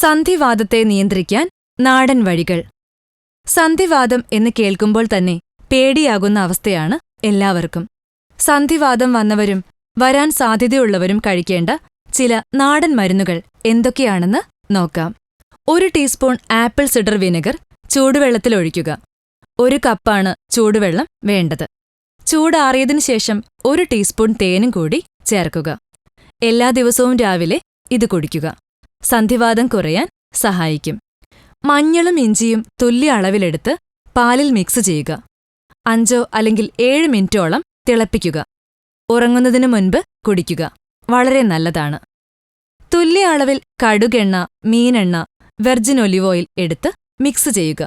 സന്ധിവാതത്തെ നിയന്ത്രിക്കാൻ നാടൻ വഴികൾ. സന്ധിവാതം എന്ന് കേൾക്കുമ്പോൾ തന്നെ പേടിയാകുന്ന അവസ്ഥയാണ് എല്ലാവർക്കും. സന്ധിവാതം വന്നവരും വരാൻ സാധ്യതയുള്ളവരും കഴിക്കേണ്ട ചില നാടൻ മരുന്നുകൾ എന്തൊക്കെയാണെന്ന് നോക്കാം. 1 ടീസ്പൂൺ ആപ്പിൾ സിഡർ വിനെഗർ ചൂടുവെള്ളത്തിലൊഴിക്കുക. 1 കപ്പാണ് ചൂടുവെള്ളം വേണ്ടത്. ചൂടാറിയതിനു ശേഷം 1 ടീസ്പൂൺ തേനും കൂടി ചേർക്കുക. എല്ലാ ദിവസവും രാവിലെ ഇത് കുടിക്കുക. സന്ധിവാതം കുറയാൻ സഹായിക്കും. മഞ്ഞളും ഇഞ്ചിയും തുല്യ അളവിലെടുത്ത് പാലിൽ മിക്സ് ചെയ്യുക. 5 അല്ലെങ്കിൽ 7 മിനിറ്റോളം തിളപ്പിക്കുക. ഉറങ്ങുന്നതിനു മുൻപ് കുടിക്കുക. വളരെ നല്ലതാണ്. തുല്യ അളവിൽ കടുകെണ്ണ, മീനെണ്ണ, വെർജിൻ ഒലിവ് ഓയിൽ എടുത്ത് മിക്സ് ചെയ്യുക.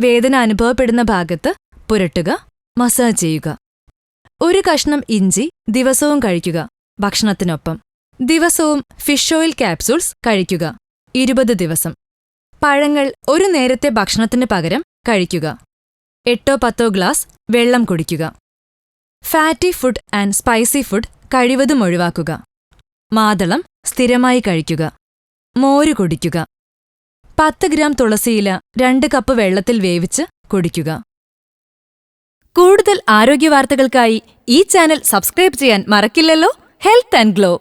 വേദന അനുഭവപ്പെടുന്ന ഭാഗത്ത് പുരട്ടുക, മസാജ് ചെയ്യുക. 1 കഷ്ണം ഇഞ്ചി ദിവസവും കഴിക്കുക ഭക്ഷണത്തിനൊപ്പം. ദിവസവും ഫിഷ് ഓയിൽ ക്യാപ്സൂൾസ് കഴിക്കുക 20 ദിവസം. പഴങ്ങൾ 1 നേരത്തെ ഭക്ഷണത്തിന് പകരം കഴിക്കുക. 8-10 ഗ്ലാസ് വെള്ളം കുടിക്കുക. Fatty food and spicy food കഴിവതും ഒഴിവാക്കുക. മാതളം സ്ഥിരമായി കഴിക്കുക. മോര് കുടിക്കുക. 10 ഗ്രാം തുളസിയില 2 കപ്പ് വെള്ളത്തിൽ വേവിച്ച് കുടിക്കുക. കൂടുതൽ ആരോഗ്യവാർത്തകൾക്കായി ഈ ചാനൽ സബ്സ്ക്രൈബ് ചെയ്യാൻ മറക്കില്ലല്ലോ. Health and glow.